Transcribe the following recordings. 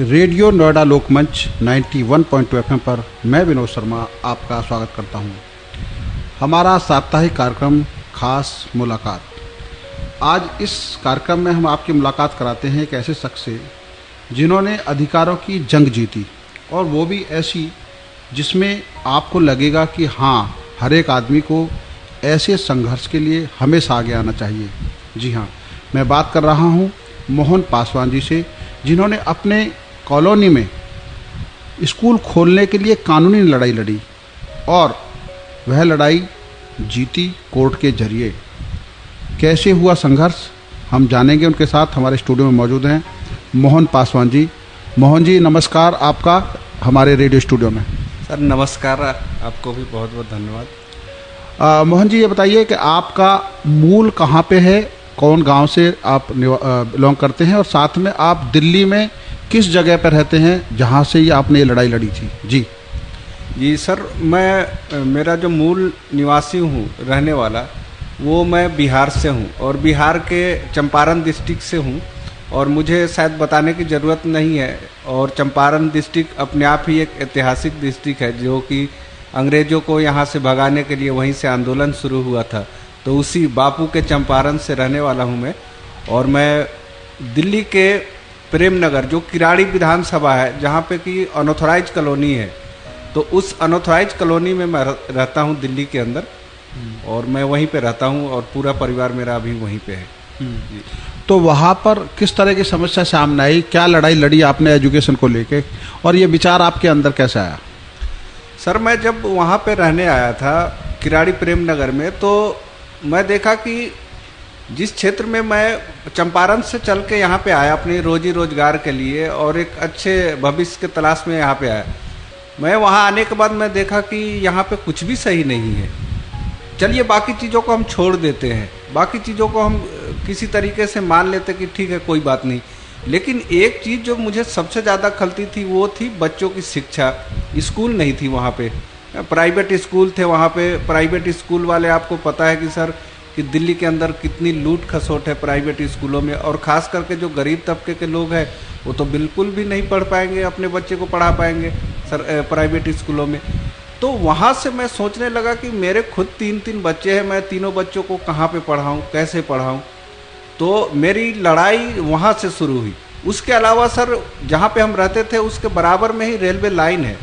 Radio Noida लोकमंच 91.2 FM पर मैं विनोद शर्मा आपका स्वागत करता हूं। हमारा साप्ताहिक कार्यक्रम खास मुलाकात। आज इस कार्यक्रम में हम आपकी मुलाकात कराते हैं एक ऐसे शख्स से जिन्होंने अधिकारों की जंग जीती, और वो भी ऐसी जिसमें आपको लगेगा कि हाँ, हर एक आदमी को ऐसे संघर्ष के लिए हमेशा आगे आना चाहिए। जी हाँ, मैं बात कर रहा हूँ मोहन पासवान जी से, जिन्होंने अपने कॉलोनी में स्कूल खोलने के लिए कानूनी लड़ाई लड़ी और वह लड़ाई जीती कोर्ट के जरिए। कैसे हुआ संघर्ष हम जानेंगे। उनके साथ हमारे स्टूडियो में मौजूद हैं मोहन पासवान जी। मोहन जी नमस्कार, आपका हमारे रेडियो स्टूडियो में। सर नमस्कार, आपको भी बहुत बहुत धन्यवाद। मोहन जी ये बताइए कि आपका मूल कहाँ पे है, कौन गांव से आप बिलोंग करते हैं, और साथ में आप दिल्ली में किस जगह पर रहते हैं जहां से ये आपने ये लड़ाई लड़ी थी। जी सर, मेरा जो मूल निवासी हूँ, रहने वाला, वो मैं बिहार से हूँ और बिहार के चंपारण डिस्ट्रिक्ट से हूँ। और मुझे शायद बताने की ज़रूरत नहीं है, और चंपारण डिस्ट्रिक्ट अपने आप ही एक ऐतिहासिक डिस्ट्रिक्ट है, जो कि अंग्रेज़ों को यहाँ से भगाने के लिए वहीं से आंदोलन शुरू हुआ था। तो उसी बापू के चंपारण से रहने वाला हूँ मैं। और मैं दिल्ली के प्रेम नगर, जो किराड़ी विधानसभा है, जहाँ पे कि अनऑथराइज कॉलोनी है, तो उस अनऑथराइज कॉलोनी में मैं रहता हूँ दिल्ली के अंदर, और मैं वहीं पे रहता हूँ और पूरा परिवार मेरा अभी वहीं पे है। तो वहाँ पर किस तरह की समस्या सामने आई, क्या लड़ाई लड़ी आपने एजुकेशन को लेके, और ये विचार आपके अंदर कैसे आया? सर, मैं जब वहाँ पे रहने आया था किराड़ी प्रेम नगर में, तो मैं देखा कि जिस क्षेत्र में मैं चंपारण से चल के यहाँ पे आया अपनी रोजी रोजगार के लिए और एक अच्छे भविष्य के तलाश में यहाँ पे आया, मैं वहाँ आने के बाद मैं देखा कि यहाँ पे कुछ भी सही नहीं है। चलिए बाकी चीज़ों को हम छोड़ देते हैं, बाकी चीज़ों को हम किसी तरीके से मान लेते कि ठीक है कोई बात नहीं, लेकिन एक चीज़ जो मुझे सबसे ज़्यादा खलती थी वो थी बच्चों की शिक्षा। स्कूल नहीं थी वहाँ पे, प्राइवेट स्कूल थे वहाँ पे। प्राइवेट स्कूल वाले, आपको पता है कि सर कि दिल्ली के अंदर कितनी लूट खसोट है प्राइवेट स्कूलों में, और ख़ास करके जो गरीब तबके के लोग हैं वो तो बिल्कुल भी नहीं पढ़ पाएंगे, अपने बच्चे को पढ़ा पाएंगे सर प्राइवेट स्कूलों में। तो वहाँ से मैं सोचने लगा कि मेरे खुद तीन बच्चे हैं, मैं तीनों बच्चों को कहाँ पे पढ़ाऊँ, कैसे पढ़ाऊँ। तो मेरी लड़ाई वहाँ से शुरू हुई। उसके अलावा सर, जहाँ पे हम रहते थे उसके बराबर में ही रेलवे लाइन है।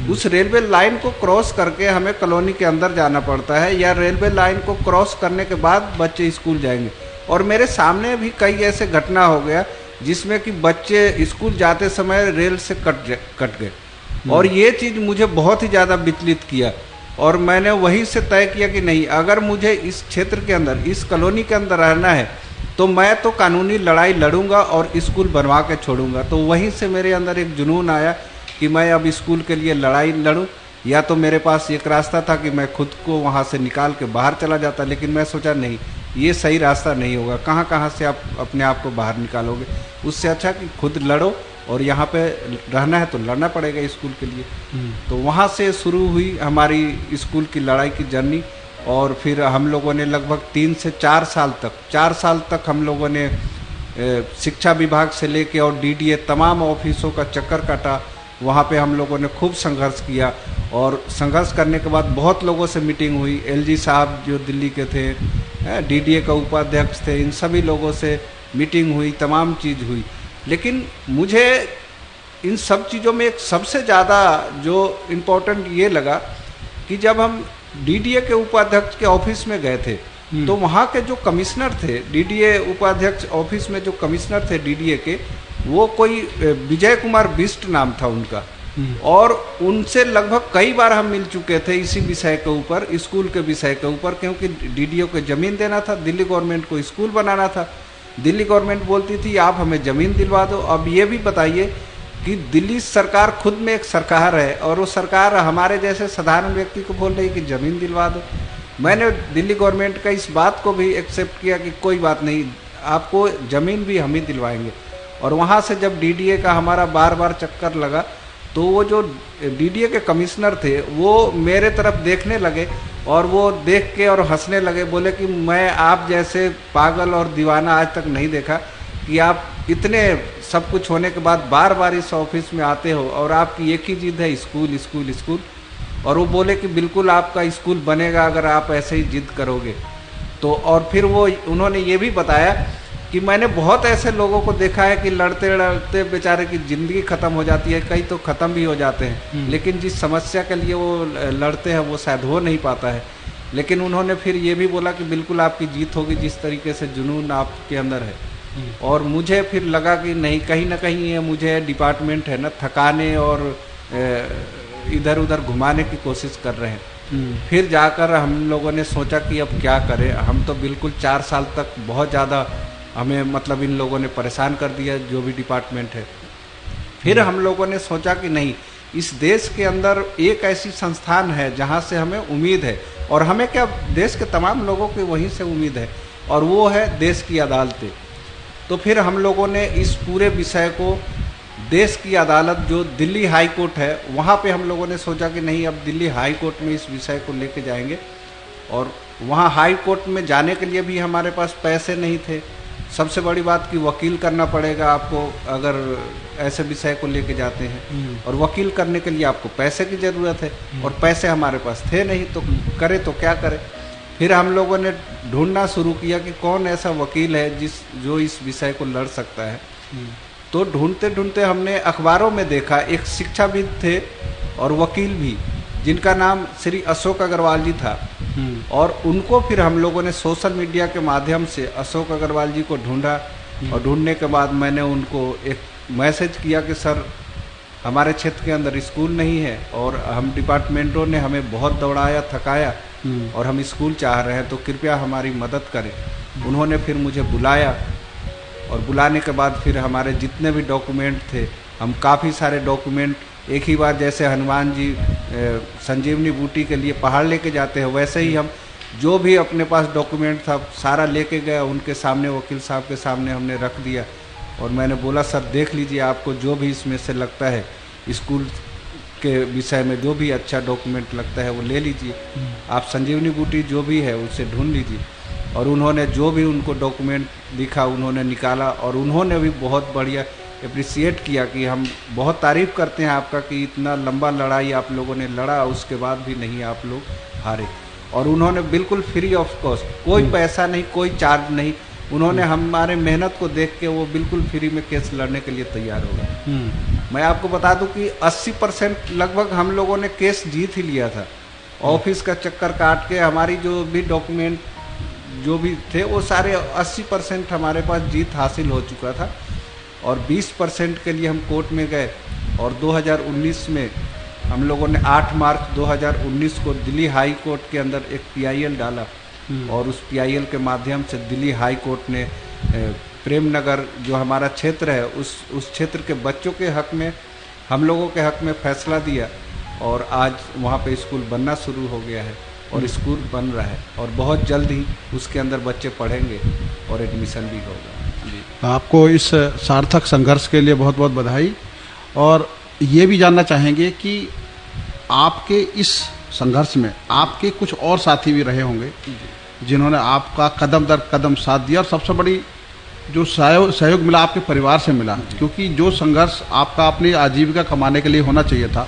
उस रेलवे लाइन को क्रॉस करके हमें कॉलोनी के अंदर जाना पड़ता है, या रेलवे लाइन को क्रॉस करने के बाद बच्चे स्कूल जाएंगे। और मेरे सामने भी कई ऐसे घटना हो गया जिसमें कि बच्चे स्कूल जाते समय रेल से कट गए, और ये चीज़ मुझे बहुत ही ज़्यादा विचलित किया। और मैंने वहीं से तय किया कि नहीं, अगर मुझे इस क्षेत्र के अंदर, इस कॉलोनी के अंदर रहना है, तो मैं तो कानूनी लड़ाई लड़ूंगा और स्कूल बनवा के छोड़ूंगा। तो वहीं से मेरे अंदर एक जुनून आया कि मैं अब स्कूल के लिए लड़ाई लड़ूं। या तो मेरे पास एक रास्ता था कि मैं खुद को वहाँ से निकाल के बाहर चला जाता, लेकिन मैं सोचा नहीं, ये सही रास्ता नहीं होगा। कहाँ से आप अपने आप को बाहर निकालोगे, उससे अच्छा कि खुद लड़ो, और यहाँ पे रहना है तो लड़ना पड़ेगा स्कूल के लिए। तो वहाँ से शुरू हुई हमारी स्कूल की लड़ाई की जर्नी। और फिर हम लोगों ने लगभग 3 से 4 साल तक हम लोगों ने शिक्षा विभाग से लेके और डीडीए तमाम ऑफिसों का चक्कर काटा। वहाँ पे हम लोगों ने खूब संघर्ष किया, और संघर्ष करने के बाद बहुत लोगों से मीटिंग हुई। एलजी साहब जो दिल्ली के थे, डीडीए का उपाध्यक्ष थे, इन सभी लोगों से मीटिंग हुई, तमाम चीज़ हुई। लेकिन मुझे इन सब चीज़ों में एक सबसे ज़्यादा जो इम्पोर्टेंट ये लगा कि जब हम डीडीए के उपाध्यक्ष के ऑफिस में गए थे, तो वहाँ के जो कमिश्नर थे, डीडीए उपाध्यक्ष ऑफिस में जो कमिश्नर थे डीडीए के, वो कोई विजय कुमार बिष्ट नाम था उनका। और उनसे लगभग कई बार हम मिल चुके थे इसी विषय के ऊपर, स्कूल के विषय के ऊपर, क्योंकि डीडीए को ज़मीन देना था, दिल्ली गवर्नमेंट को स्कूल बनाना था। दिल्ली गवर्नमेंट बोलती थी आप हमें ज़मीन दिलवा दो। अब ये भी बताइए कि दिल्ली सरकार खुद में एक सरकार है, और वो सरकार हमारे जैसे साधारण व्यक्ति को बोल रही कि ज़मीन दिलवा दो। मैंने दिल्ली गवर्नमेंट का इस बात को भी एक्सेप्ट किया कि कोई बात नहीं, आपको ज़मीन भी हम ही दिलवाएंगे। और वहाँ से जब डीडीए का हमारा बार बार चक्कर लगा, तो वो जो डीडीए के कमिश्नर थे वो मेरे तरफ देखने लगे, और वो देख के और हंसने लगे। बोले कि मैं आप जैसे पागल और दीवाना आज तक नहीं देखा कि आप इतने सब कुछ होने के बाद बार बार इस ऑफिस में आते हो और आपकी एक ही जिद है, स्कूल स्कूल स्कूल। और वो बोले कि बिल्कुल आपका स्कूल बनेगा अगर आप ऐसे ही जिद करोगे तो। और फिर वो उन्होंने ये भी बताया कि मैंने बहुत ऐसे लोगों को देखा है कि लड़ते लड़ते बेचारे की ज़िंदगी ख़त्म हो जाती है, कई तो ख़त्म भी हो जाते हैं, लेकिन जिस समस्या के लिए वो लड़ते हैं वो शायद हो नहीं पाता है। लेकिन उन्होंने फिर ये भी बोला कि बिल्कुल आपकी जीत होगी, जिस तरीके से जुनून आपके अंदर है। और मुझे फिर लगा कि नहीं, कहीं ना कहीं ये मुझे डिपार्टमेंट है ना थकाने और इधर उधर घुमाने की कोशिश कर रहे हैं। फिर जाकर हम लोगों ने सोचा कि अब क्या करें। हम तो बिल्कुल 4 साल तक बहुत ज़्यादा हमें मतलब इन लोगों ने परेशान कर दिया, जो भी डिपार्टमेंट है। फिर हम लोगों ने सोचा कि नहीं, इस देश के अंदर एक ऐसी संस्थान है जहाँ से हमें उम्मीद है, और हमें क्या, देश के तमाम लोगों की वहीं से उम्मीद है, और वो है देश की अदालतें। तो फिर हम लोगों ने इस पूरे विषय को देश की अदालत जो दिल्ली हाई कोर्ट है वहाँ पे हम लोगों ने सोचा कि नहीं, अब दिल्ली हाई कोर्ट में इस विषय को लेके जाएंगे। और वहाँ हाई कोर्ट में जाने के लिए भी हमारे पास पैसे नहीं थे। सबसे बड़ी बात कि वकील करना पड़ेगा आपको अगर ऐसे विषय को लेके जाते हैं, और वकील करने के लिए आपको पैसे की ज़रूरत है, और पैसे हमारे पास थे नहीं, तो करें तो क्या करें। फिर हम लोगों ने ढूंढना शुरू किया कि कौन ऐसा वकील है जो इस विषय को लड़ सकता है। तो ढूंढते ढूंढते हमने अखबारों में देखा, एक शिक्षाविद थे और वकील भी, जिनका नाम श्री अशोक अग्रवाल जी था। और उनको फिर हम लोगों ने सोशल मीडिया के माध्यम से अशोक अग्रवाल जी को ढूंढा, और ढूंढने के बाद मैंने उनको एक मैसेज किया कि सर, हमारे क्षेत्र के अंदर स्कूल नहीं है और हम डिपार्टमेंटों ने हमें बहुत दौड़ाया थकाया और हम स्कूल चाह रहे हैं, तो कृपया हमारी मदद करें। उन्होंने फिर मुझे बुलाया, और बुलाने के बाद फिर हमारे जितने भी डॉक्यूमेंट थे, हम काफ़ी सारे डॉक्यूमेंट एक ही बार, जैसे हनुमान जी संजीवनी बूटी के लिए पहाड़ लेके जाते हैं, वैसे ही हम जो भी अपने पास डॉक्यूमेंट था सारा लेके गए, उनके सामने, वकील साहब के सामने हमने रख दिया। और मैंने बोला, सर देख लीजिए, आपको जो भी इसमें से लगता है स्कूल के विषय में जो भी अच्छा डॉक्यूमेंट लगता है वो ले लीजिए, आप संजीवनी बूटी जो भी है उससे ढूंढ लीजिए। और उन्होंने जो भी उनको डॉक्यूमेंट दिखा उन्होंने निकाला, और उन्होंने भी बहुत बढ़िया अप्रिसिएट किया कि हम बहुत तारीफ़ करते हैं आपका कि इतना लंबा लड़ाई आप लोगों ने लड़ा, उसके बाद भी नहीं आप लोग हारे। और उन्होंने बिल्कुल फ्री ऑफ कॉस्ट, कोई पैसा नहीं, कोई चार्ज नहीं, उन्होंने हमारे मेहनत को देख के वो बिल्कुल फ्री में केस लड़ने के लिए तैयार हो गए। मैं आपको बता दूं कि 80% लगभग हम लोगों ने केस जीत ही लिया था। ऑफिस का चक्कर काट के हमारी जो भी डॉक्यूमेंट जो भी थे वो सारे 80% हमारे पास जीत हासिल हो चुका था, और 20% के लिए हम कोर्ट में गए। और 2019 में हम लोगों ने 8 मार्च 2019 को दिल्ली हाई कोर्ट के अंदर एक PIL डाला, और उस PIL के माध्यम से दिल्ली हाई कोर्ट ने प्रेम नगर जो हमारा क्षेत्र है उस क्षेत्र के बच्चों के हक में, हम लोगों के हक में फैसला दिया, और आज वहाँ पे स्कूल बनना शुरू हो गया है, और स्कूल बन रहा है, और बहुत जल्द ही उसके अंदर बच्चे पढ़ेंगे और एडमिशन भी होगा। आपको इस सार्थक संघर्ष के लिए बहुत बहुत बधाई। और ये भी जानना चाहेंगे कि आपके इस संघर्ष में आपके कुछ और साथी भी रहे होंगे जिन्होंने आपका कदम दर कदम साथ दिया, और सबसे बड़ी जो सहयोग मिला आपके परिवार से मिला, क्योंकि जो संघर्ष आपका अपनी आजीविका कमाने के लिए होना चाहिए था,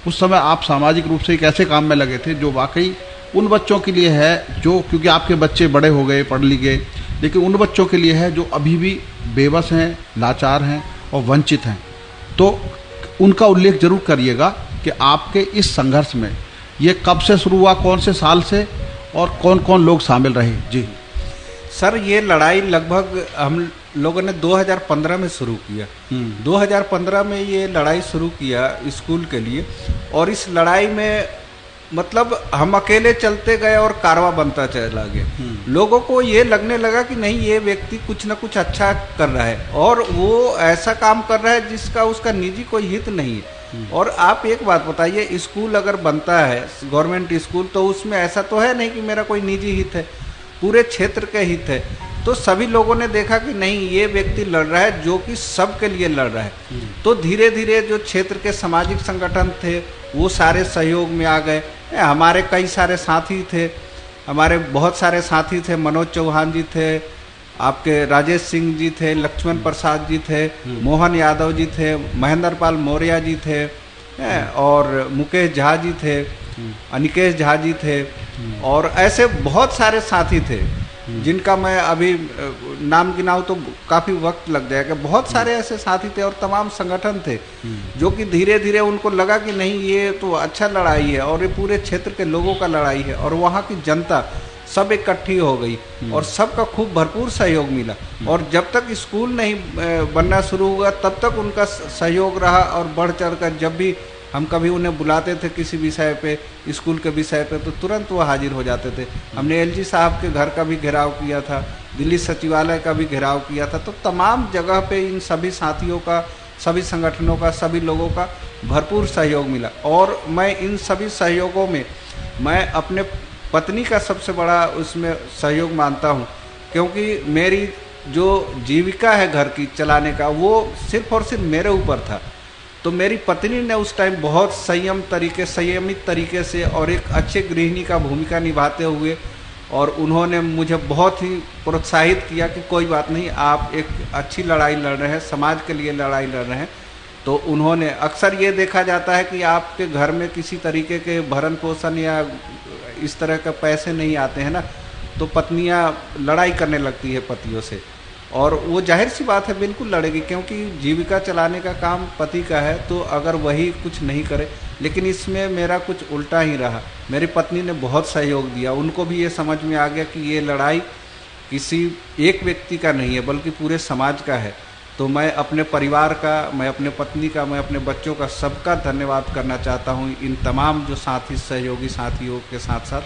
उस समय आप सामाजिक रूप से एक ऐसे काम में लगे थे जो वाकई उन बच्चों के लिए है जो, क्योंकि आपके बच्चे बड़े हो गए, पढ़ लिख गए, लेकिन उन बच्चों के लिए है जो अभी भी बेबस हैं, लाचार हैं और वंचित हैं। तो उनका उल्लेख जरूर करिएगा कि आपके इस संघर्ष में ये कब से शुरू हुआ, कौन से साल से, और कौन कौन लोग शामिल रहे। जी सर, ये लड़ाई लगभग हम लोगों ने 2015 में शुरू किया। 2015 में ये लड़ाई शुरू किया स्कूल के लिए, और इस लड़ाई में मतलब हम अकेले चलते गए और कारवां बनता चला गया। लोगों को ये लगने लगा कि नहीं, ये व्यक्ति कुछ ना कुछ अच्छा कर रहा है, और वो ऐसा काम कर रहा है जिसका उसका निजी कोई हित नहीं है। और आप एक बात बताइए, स्कूल अगर बनता है गवर्नमेंट स्कूल, तो उसमें ऐसा तो है नहीं कि मेरा कोई निजी हित है, पूरे क्षेत्र के हित है। तो सभी लोगों ने देखा कि नहीं, ये व्यक्ति लड़ रहा है जो कि सबके लिए लड़ रहा है। तो धीरे धीरे जो क्षेत्र के सामाजिक संगठन थे वो सारे सहयोग में आ गए। हमारे कई सारे साथी थे, हमारे बहुत सारे साथी थे, मनोज चौहान जी थे, आपके राजेश सिंह जी थे, लक्ष्मण प्रसाद जी थे, मोहन यादव जी थे, महेंद्र पाल मौर्य जी थे, और मुकेश झा जी थे, अनिकेश झा जी थे, और ऐसे बहुत सारे साथी थे जिनका मैं अभी नाम गिनाऊं तो काफ़ी वक्त लग जाएगा। बहुत सारे ऐसे साथी थे और तमाम संगठन थे जो कि धीरे धीरे उनको लगा कि नहीं, ये तो अच्छा लड़ाई है और ये पूरे क्षेत्र के लोगों का लड़ाई है, और वहाँ की जनता सब इकट्ठी हो गई और सबका खूब भरपूर सहयोग मिला। और जब तक स्कूल नहीं बनना शुरू हुआ तब तक उनका सहयोग रहा, और बढ़ चढ़ कर जब भी हम कभी उन्हें बुलाते थे किसी विषय पे, स्कूल के विषय पे, तो तुरंत वो हाजिर हो जाते थे। हमने एलजी साहब के घर का भी घेराव किया था, दिल्ली सचिवालय का भी घेराव किया था, तो तमाम जगह पे इन सभी साथियों का, सभी संगठनों का, सभी लोगों का भरपूर सहयोग मिला। और मैं इन सभी सहयोगों में मैं अपने पत्नी का सबसे बड़ा उसमें सहयोग मानता हूँ, क्योंकि मेरी जो जीविका है घर की चलाने का वो सिर्फ और सिर्फ मेरे ऊपर था। तो मेरी पत्नी ने उस टाइम बहुत संयमित तरीके से और एक अच्छे गृहिणी का भूमिका निभाते हुए, और उन्होंने मुझे बहुत ही प्रोत्साहित किया कि कोई बात नहीं, आप एक अच्छी लड़ाई लड़ रहे हैं, समाज के लिए लड़ाई लड़ रहे हैं। तो उन्होंने, अक्सर ये देखा जाता है कि आपके घर में किसी तरीके के भरण पोषण या इस तरह के पैसे नहीं आते हैं ना, तो पत्नियां लड़ाई करने लगती है पतियों से, और वो जाहिर सी बात है बिल्कुल लड़ेगी, क्योंकि जीविका चलाने का काम पति का है, तो अगर वही कुछ नहीं करे। लेकिन इसमें मेरा कुछ उल्टा ही रहा, मेरी पत्नी ने बहुत सहयोग दिया। उनको भी ये समझ में आ गया कि ये लड़ाई किसी एक व्यक्ति का नहीं है बल्कि पूरे समाज का है। तो मैं अपने परिवार का, मैं अपने पत्नी का, मैं अपने बच्चों का, सबका धन्यवाद करना चाहता हूँ इन तमाम जो साथी, सहयोगी साथियों के साथ साथ,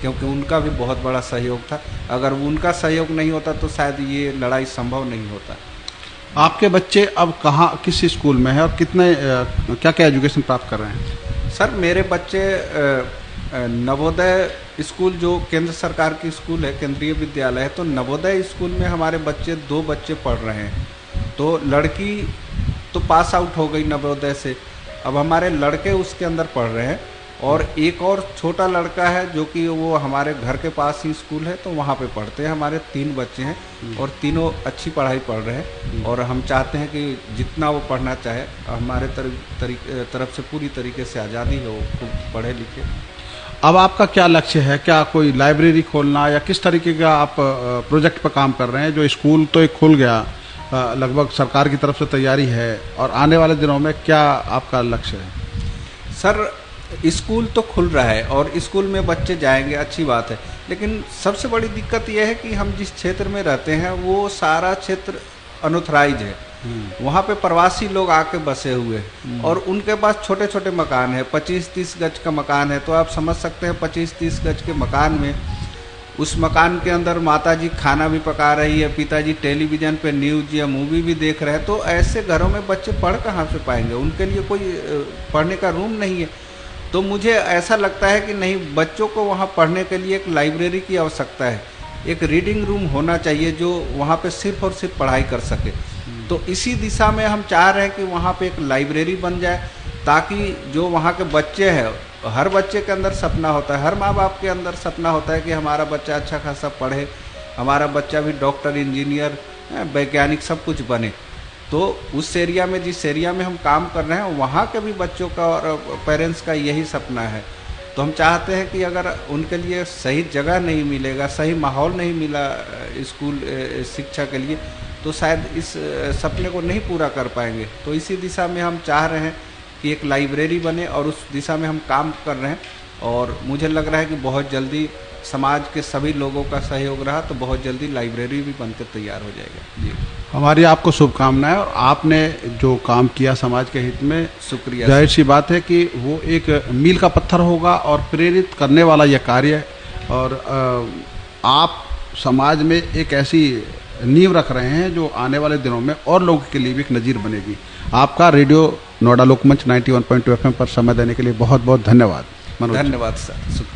क्योंकि उनका भी बहुत बड़ा सहयोग था। अगर उनका सहयोग नहीं होता तो शायद ये लड़ाई संभव नहीं होता। आपके बच्चे अब कहाँ, किस स्कूल में है और कितने क्या क्या एजुकेशन प्राप्त कर रहे हैं? सर, मेरे बच्चे नवोदय स्कूल, जो केंद्र सरकार की स्कूल है, केंद्रीय विद्यालय है, तो नवोदय स्कूल में हमारे बच्चे 2 बच्चे पढ़ रहे हैं। तो लड़की तो पास आउट हो गई नवोदय से, अब हमारे लड़के उसके अंदर पढ़ रहे हैं, और एक और छोटा लड़का है जो कि वो हमारे घर के पास ही स्कूल है, तो वहाँ पे पढ़ते हैं। हमारे 3 बच्चे हैं और तीनों अच्छी पढ़ाई पढ़ रहे हैं, और हम चाहते हैं कि जितना वो पढ़ना चाहे, हमारे तरफ से पूरी तरीके से आज़ादी है, वो खूब पढ़े लिखे। अब आपका क्या लक्ष्य है? क्या कोई लाइब्रेरी खोलना, या किस तरीके का आप प्रोजेक्ट पर काम कर रहे हैं? जो स्कूल तो एक खुल गया, लगभग सरकार की तरफ से तैयारी है, और आने वाले दिनों में क्या आपका लक्ष्य है? सर, स्कूल तो खुल रहा है और स्कूल में बच्चे जाएंगे, अच्छी बात है, लेकिन सबसे बड़ी दिक्कत यह है कि हम जिस क्षेत्र में रहते हैं वो सारा क्षेत्र अनऑथराइज है। वहाँ पे प्रवासी लोग आके बसे हुए हैं, और उनके पास छोटे छोटे मकान है, 25-30 गज का मकान है। तो आप समझ सकते हैं 25-30 गज के मकान में, उस मकान के अंदर माताजी खाना भी पका रही है, पिताजी टेलीविज़न पे न्यूज़ या मूवी भी देख रहे हैं, तो ऐसे घरों में बच्चे पढ़ कहाँ से पाएंगे? उनके लिए कोई पढ़ने का रूम नहीं है। तो मुझे ऐसा लगता है कि नहीं, बच्चों को वहाँ पढ़ने के लिए एक लाइब्रेरी की आवश्यकता है, एक रीडिंग रूम होना चाहिए जो वहाँ पे सिर्फ और सिर्फ पढ़ाई कर सके। तो इसी दिशा में हम चाह रहे हैं कि वहाँ पे एक लाइब्रेरी बन जाए, ताकि जो वहाँ के बच्चे हैं, हर बच्चे के अंदर सपना होता है, हर माँ बाप के अंदर सपना होता है कि हमारा बच्चा अच्छा खासा पढ़े, हमारा बच्चा भी डॉक्टर, इंजीनियर, वैज्ञानिक सब कुछ बने। तो उस एरिया में, जिस एरिया में हम काम कर रहे हैं, वहाँ के भी बच्चों का और पेरेंट्स का यही सपना है। तो हम चाहते हैं कि अगर उनके लिए सही जगह नहीं मिलेगा, सही माहौल नहीं मिला स्कूल शिक्षा के लिए, तो शायद इस सपने को नहीं पूरा कर पाएंगे। तो इसी दिशा में हम चाह रहे हैं कि एक लाइब्रेरी बने, और उस दिशा में हम काम कर रहे हैं। और मुझे लग रहा है कि बहुत जल्दी समाज के सभी लोगों का सहयोग रहा तो बहुत जल्दी लाइब्रेरी भी बनकर तैयार हो जाएगा। जी, हमारी आपको शुभकामनाएं। और आपने जो काम किया समाज के हित में, शुक्रिया। जाहिर सी बात है कि वो एक मील का पत्थर होगा और प्रेरित करने वाला यह कार्य है। और आप समाज में एक ऐसी नींव रख रहे हैं जो आने वाले दिनों में और लोगों के लिए भी एक नज़ीर बनेगी। आपका रेडियो नोएडा लोकमंच 91.2 FM पर समय देने के लिए बहुत बहुत धन्यवाद। धन्यवाद सर, शुक्रिया।